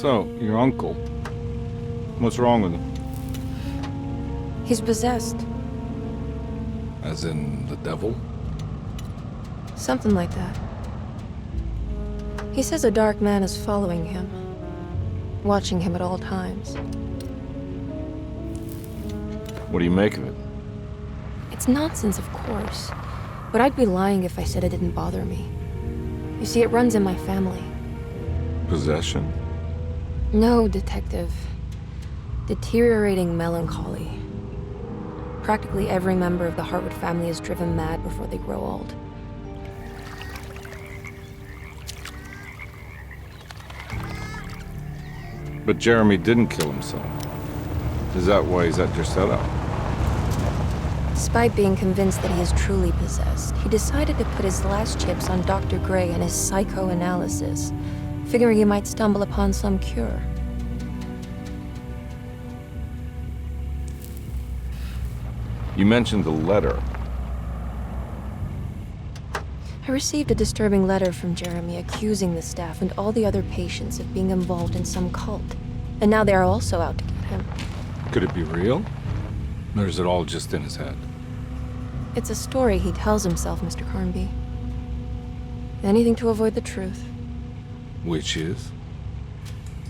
So, your uncle. What's wrong with him? He's possessed. As in the devil? Something like that. He says a dark man is following him, watching him at all times. What do you make of it? It's nonsense, of course, but I'd be lying if I said it didn't bother me. You see, it runs in my family. Possession? No, Detective. Deteriorating melancholy. Practically every member of the Hartwood family is driven mad before they grow old. But Jeremy didn't kill himself. Is that why he's at your setup? Despite being convinced that he is truly possessed, he decided to put his last chips on Dr. Gray and his psychoanalysis, figuring he might stumble upon some cure. You mentioned the letter. I received a disturbing letter from Jeremy accusing the staff and all the other patients of being involved in some cult. And now they are also out to get him. Could it be real? Or is it all just in his head? It's a story he tells himself, Mr. Carnby. Anything to avoid the truth. Which is?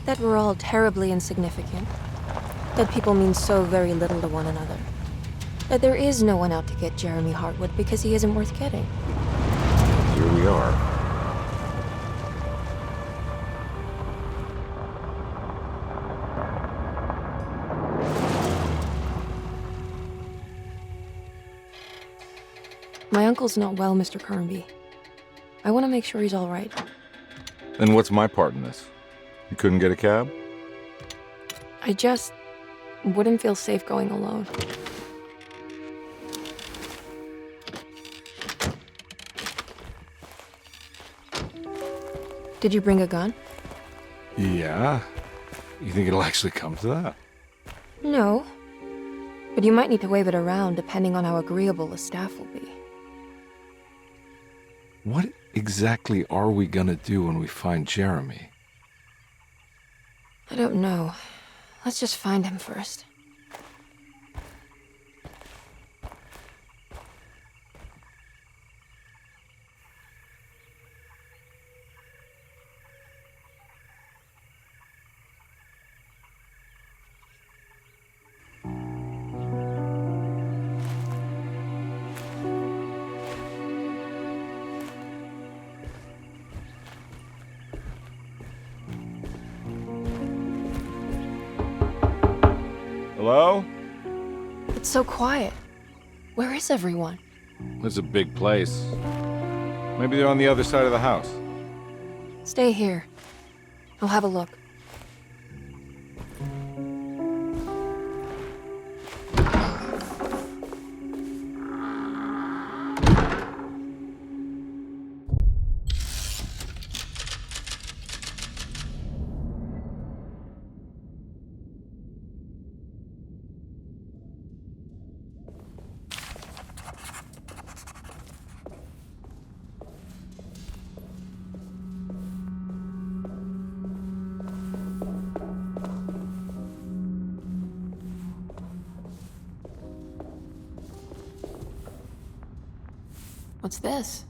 That we're all terribly insignificant. That people mean so very little to one another. That there is no one out to get Jeremy Hartwood because he isn't worth getting. Here we are. My uncle's not well, Mr. Carnby. I want to make sure he's all right. Then what's my part in this? You couldn't get a cab? I just wouldn't feel safe going alone. Did you bring a gun? Yeah. You think it'll actually come to that? No. But you might need to wave it around depending on how agreeable the staff will be. What exactly are we gonna do when we find Jeremy? I don't know. Let's just find him first. Hello? It's so quiet. Where is everyone? It's a big place. Maybe they're on the other side of the house. Stay here. I'll have a look. What's this?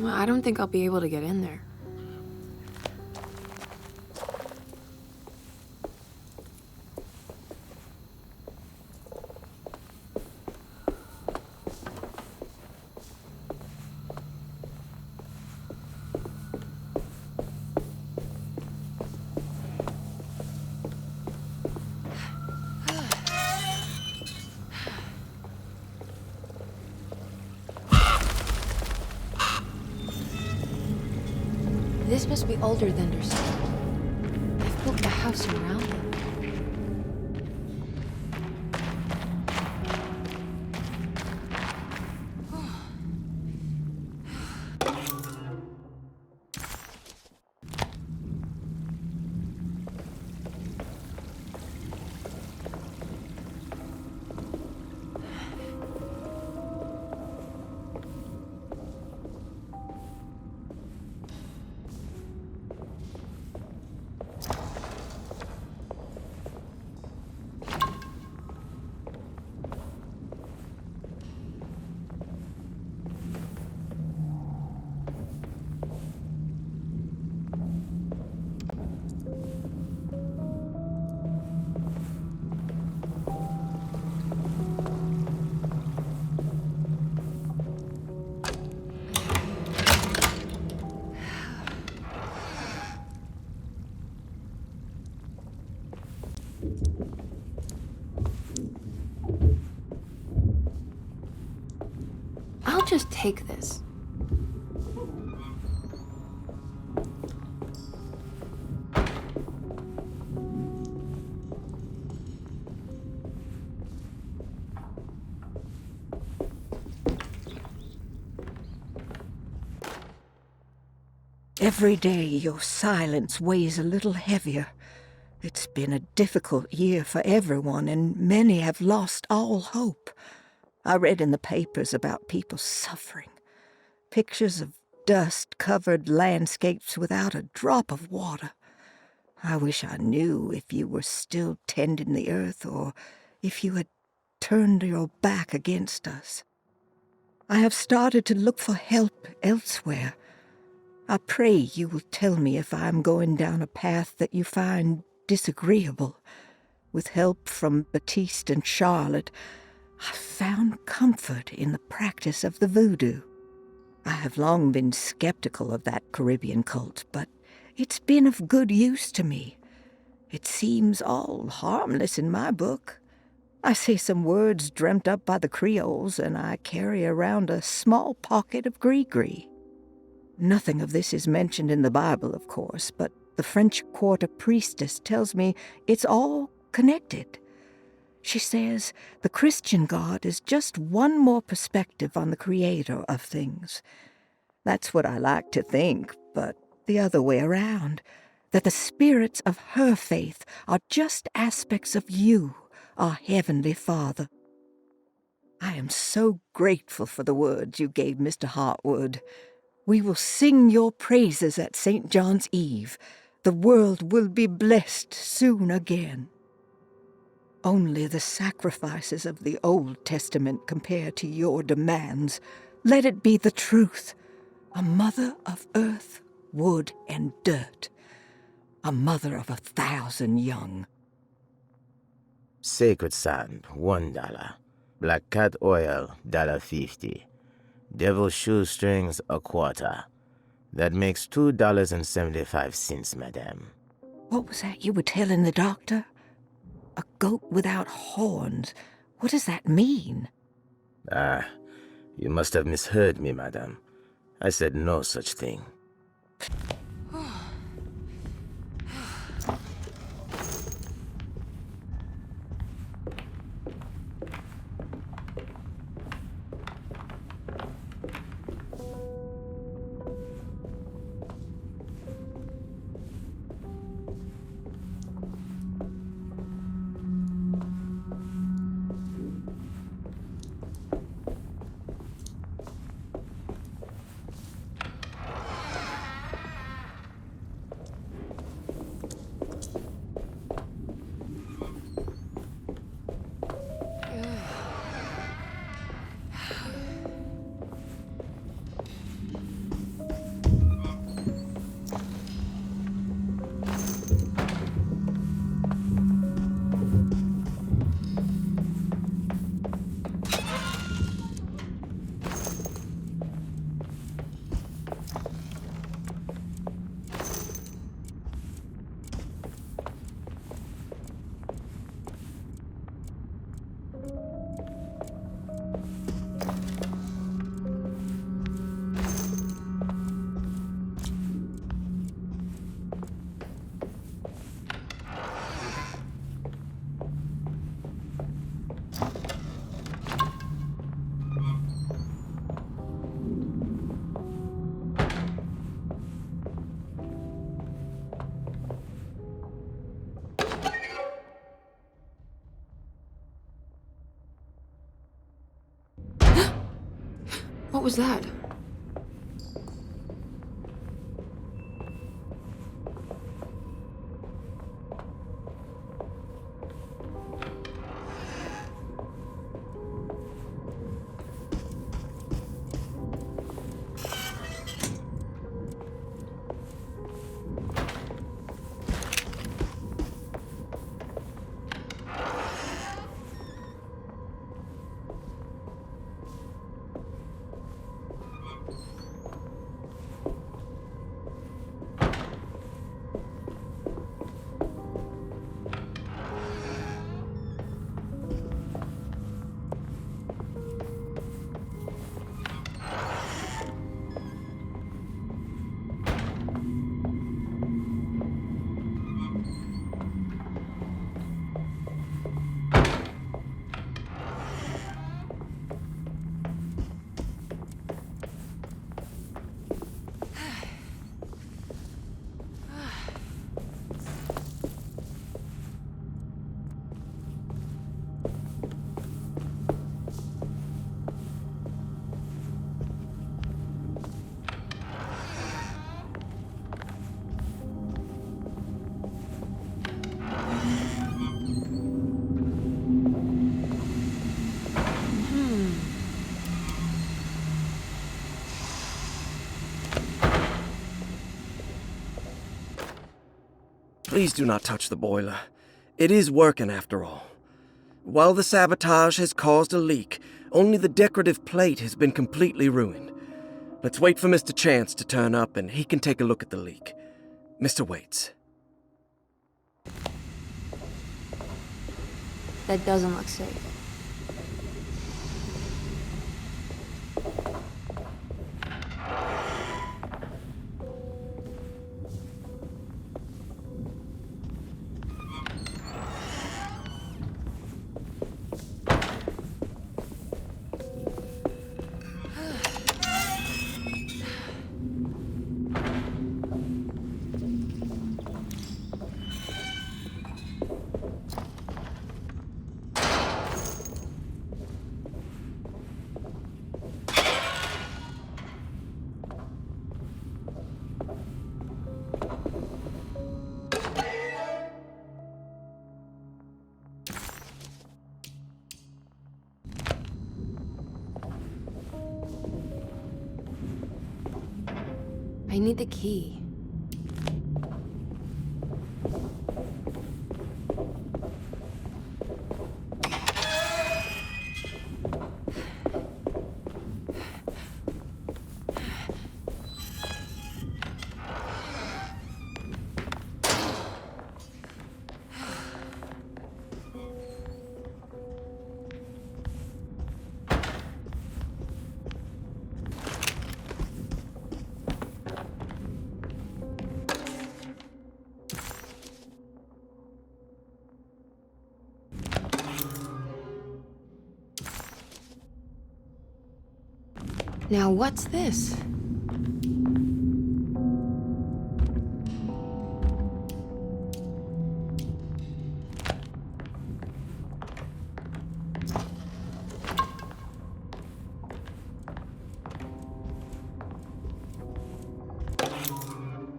I don't think I'll be able to get in there. This must be older than Thunderstone. I've built the house around it. I'll just take this. Every day your silence weighs a little heavier. It's been a difficult year for everyone, and many have lost all hope. I read in the papers about people suffering. Pictures of dust-covered landscapes without a drop of water. I wish I knew if you were still tending the earth or if you had turned your back against us. I have started to look for help elsewhere. I pray you will tell me if I am going down a path that you find disagreeable. With help from Baptiste and Charlotte, I found comfort in the practice of the voodoo. I have long been skeptical of that Caribbean cult, but it's been of good use to me. It seems all harmless in my book. I say some words dreamt up by the Creoles, and I carry around a small pocket of gris-gris. Nothing of this is mentioned in the Bible, of course, but the French Quarter priestess tells me it's all connected. She says the Christian God is just one more perspective on the creator of things. That's what I like to think, but the other way around, that the spirits of her faith are just aspects of you, our Heavenly Father. I am so grateful for the words you gave Mr. Hartwood. We will sing your praises at St. John's Eve. The world will be blessed soon again. Only the sacrifices of the Old Testament compare to your demands. Let it be the truth. A mother of earth, wood, and dirt. A mother of 1,000 young. Sacred sand, $1. Black cat oil, $1.50. Devil shoestrings, $0.25. That makes $2.75, madame. What was that you were telling the doctor? A goat without horns. What does that mean? Ah, you must have misheard me, madame. I said no such thing. What was that? Please do not touch the boiler. It is working after all. While the sabotage has caused a leak, only the decorative plate has been completely ruined. Let's wait for Mr. Chance to turn up and he can take a look at the leak. Mr. Waits. That doesn't look safe. I need the key. Now what's this?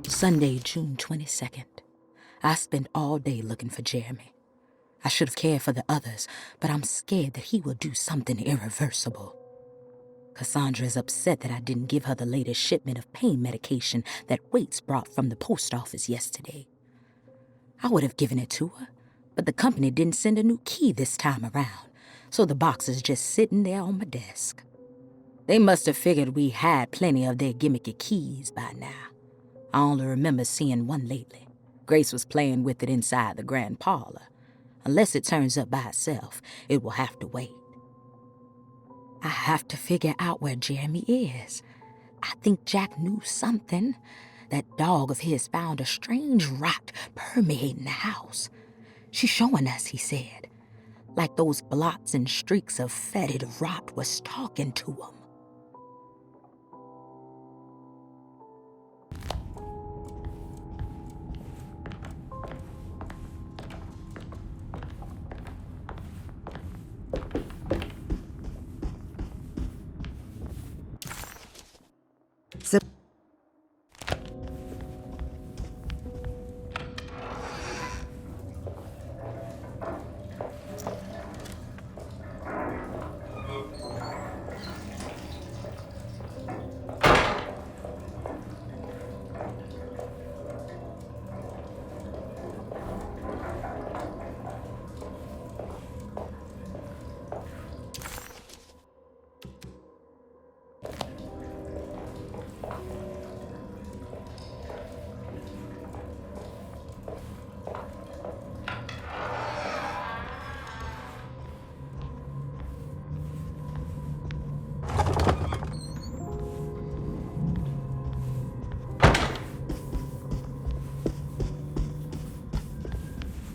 Sunday, June 22nd. I spent all day looking for Jeremy. I should have cared for the others, but I'm scared that he will do something irreversible. Cassandra is upset that I didn't give her the latest shipment of pain medication that Waits brought from the post office yesterday. I would have given it to her, but the company didn't send a new key this time around, so the box is just sitting there on my desk. They must have figured we had plenty of their gimmicky keys by now. I only remember seeing one lately. Grace was playing with it inside the grand parlor. Unless it turns up by itself, it will have to wait. I have to figure out where Jeremy is. I think Jack knew something. That dog of his found a strange rot permeating the house. She's showing us, he said. Like those blots and streaks of fetid rot was talking to him.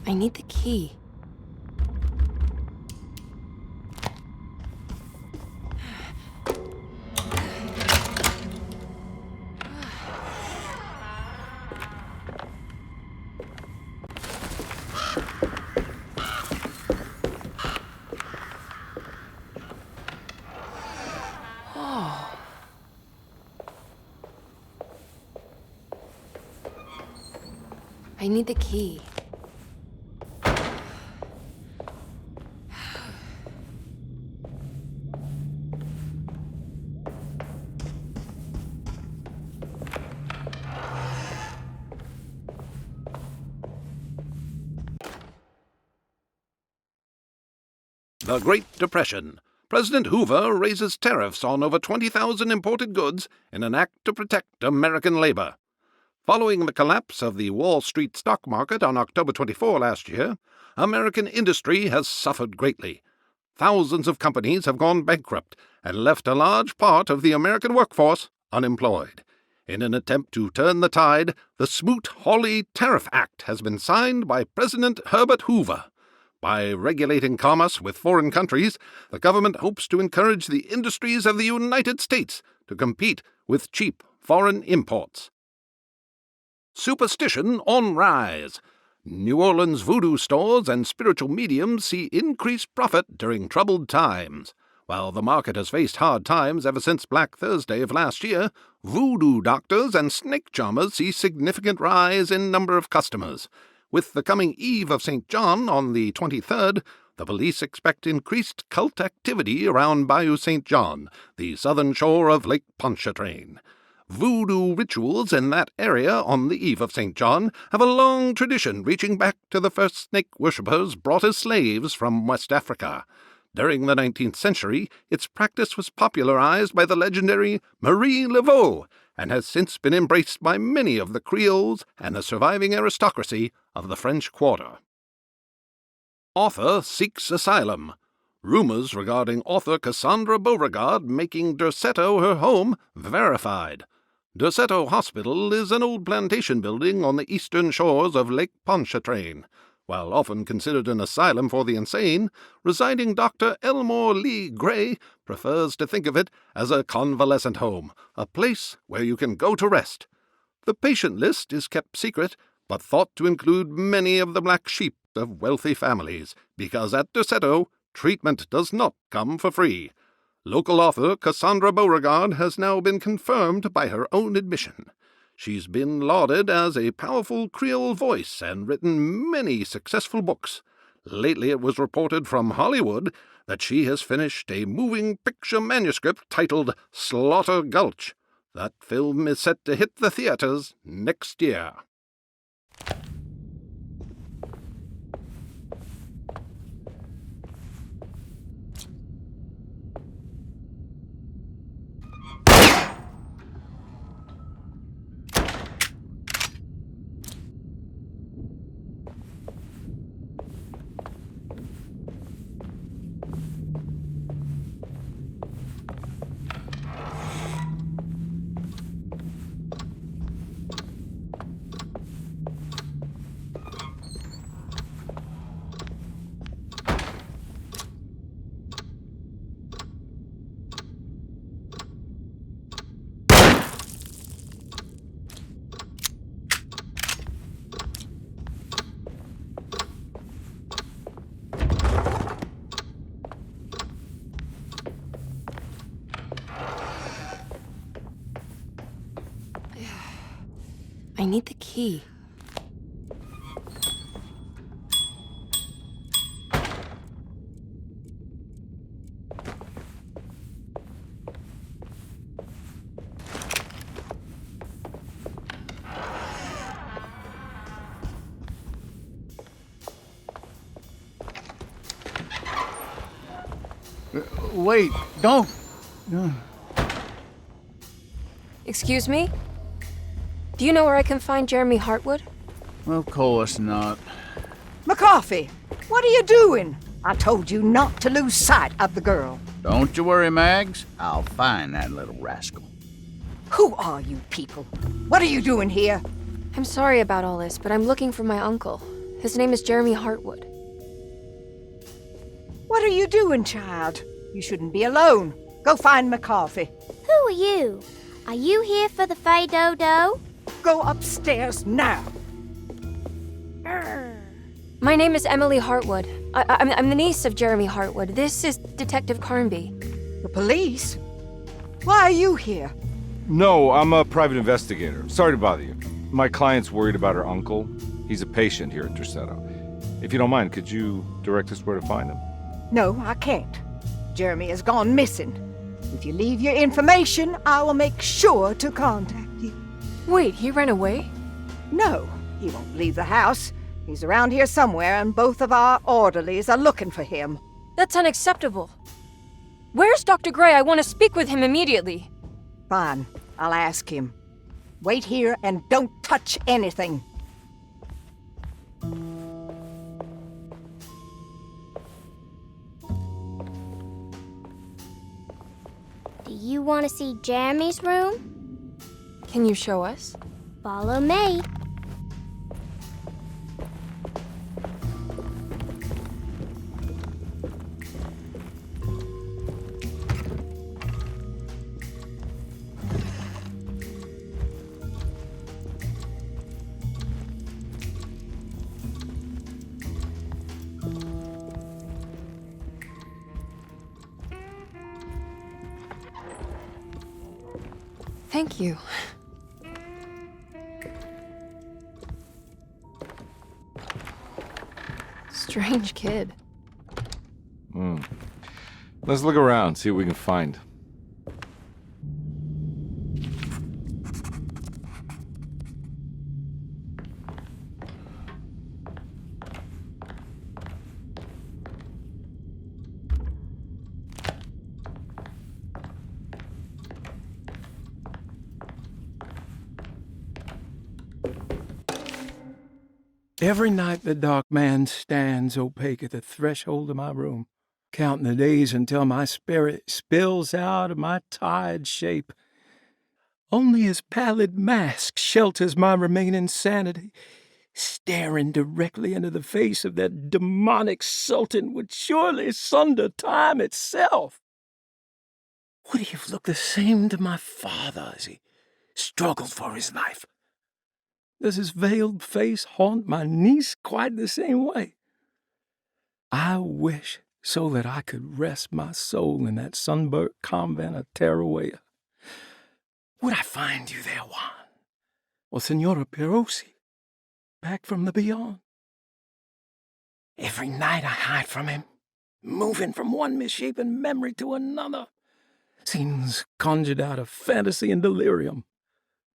I need the key. I need the key. The Great Depression. President Hoover raises tariffs on over 20,000 imported goods in an act to protect American labor. Following the collapse of the Wall Street stock market on October 24 last year, American industry has suffered greatly. Thousands of companies have gone bankrupt and left a large part of the American workforce unemployed. In an attempt to turn the tide, the Smoot-Hawley Tariff Act has been signed by President Herbert Hoover. By regulating commerce with foreign countries, the government hopes to encourage the industries of the United States to compete with cheap foreign imports. Superstition on rise. New Orleans voodoo stores and spiritual mediums see increased profit during troubled times. While the market has faced hard times ever since Black Thursday of last year, voodoo doctors and snake charmers see significant rise in number of customers. With the coming Eve of St. John on the 23rd, the police expect increased cult activity around Bayou St. John, the southern shore of Lake Pontchartrain. Voodoo rituals in that area on the Eve of St. John have a long tradition reaching back to the first snake worshippers brought as slaves from West Africa. During the 19th century, its practice was popularized by the legendary Marie Laveau and has since been embraced by many of the Creoles and the surviving aristocracy of the French Quarter. Author seeks asylum. Rumors regarding author Cassandra Beauregard making Derceto her home verified. Derceto Hospital is an old plantation building on the eastern shores of Lake Pontchartrain. While often considered an asylum for the insane, residing Dr. Elmore Lee Gray prefers to think of it as a convalescent home, a place where you can go to rest. The patient list is kept secret, but thought to include many of the black sheep of wealthy families, because at Derceto, treatment does not come for free. Local author Cassandra Beauregard has now been confirmed by her own admission. She's been lauded as a powerful Creole voice and written many successful books. Lately it was reported from Hollywood that she has finished a moving picture manuscript titled Slaughter Gulch. That film is set to hit the theaters next year. I need the key. Wait, don't. Excuse me? Do you know where I can find Jeremy Hartwood? Of course not. McCarthy, what are you doing? I told you not to lose sight of the girl. Don't you worry, Mags. I'll find that little rascal. Who are you people? What are you doing here? I'm sorry about all this, but I'm looking for my uncle. His name is Jeremy Hartwood. What are you doing, child? You shouldn't be alone. Go find McCarthy. Who are you? Are you here for the Fay Dodo? Go upstairs now. My name is Emily Hartwood. I'm the niece of Jeremy Hartwood. This is Detective Carnby. The police? Why are you here? No, I'm a private investigator. Sorry to bother you. My client's worried about her uncle. He's a patient here at Derceto. If you don't mind, could you direct us where to find him? No, I can't. Jeremy has gone missing. If you leave your information, I will make sure to contact you. Wait, he ran away? No, he won't leave the house. He's around here somewhere, and both of our orderlies are looking for him. That's unacceptable. Where's Dr. Gray? I want to speak with him immediately. Fine, I'll ask him. Wait here and don't touch anything. Do you want to see Jeremy's room? Can you show us? Follow me. Thank you. Strange kid. Let's look around, see what we can find. Every night the dark man stands opaque at the threshold of my room, counting the days until my spirit spills out of my tired shape. Only his pallid mask shelters my remaining sanity. Staring directly into the face of that demonic sultan would surely sunder time itself. Would he have looked the same to my father as he struggled for his life? Does his veiled face haunt my niece quite the same way? I wish so that I could rest my soul in that sunburnt convent of Tarawea. Would I find you there, Juan? Or Senora Perosi, back from the beyond? Every night I hide from him, moving from one misshapen memory to another. Scenes conjured out of fantasy and delirium.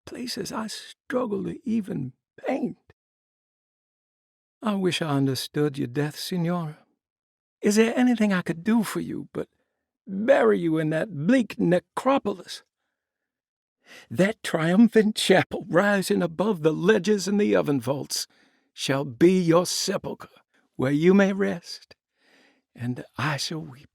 Places I struggle to even paint. I wish I understood your death, Signora. Is there anything I could do for you but bury you in that bleak necropolis? That triumphant chapel rising above the ledges and the oven vaults shall be your sepulchre, where you may rest, and I shall weep.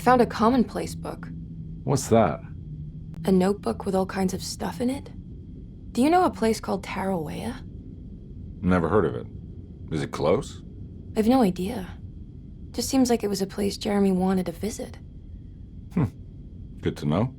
found a commonplace book. What's that? A notebook with all kinds of stuff in it. Do you know a place called Tarawea? Never heard of it. Is it close? I've no idea. Just seems like it was a place Jeremy wanted to visit. Good to know.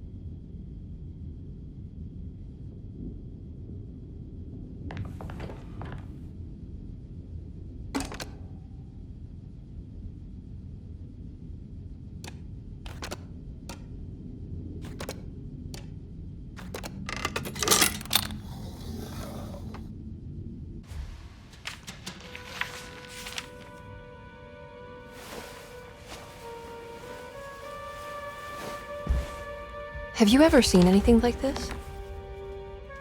Have you ever seen anything like this?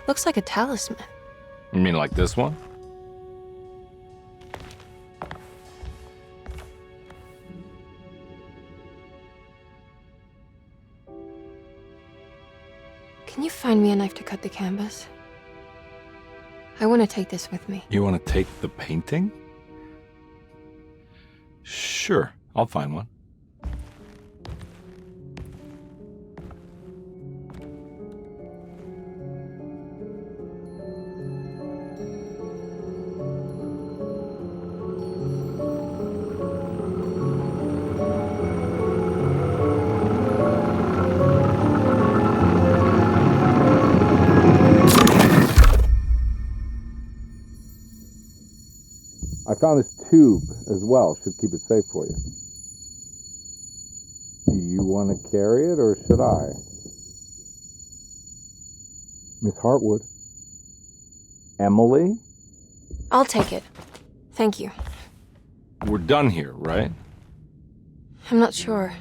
Looks like a talisman. You mean like this one? Can you find me a knife to cut the canvas? I want to take this with me. You want to take the painting? Sure, I'll find one. I found this tube as well. Should keep it safe for you. Do you want to carry it or should I? Miss Hartwood? Emily? I'll take it. Thank you. We're done here, right? I'm not sure.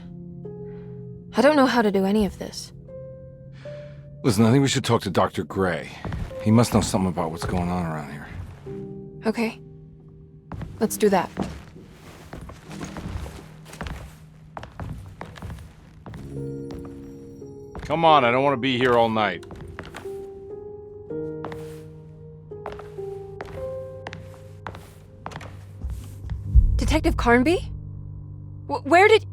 I don't know how to do any of this. Listen, I think we should talk to Dr. Gray. He must know something about what's going on around here. Okay. Let's do that. Come on, I don't want to be here all night. Detective Carnby? Where did...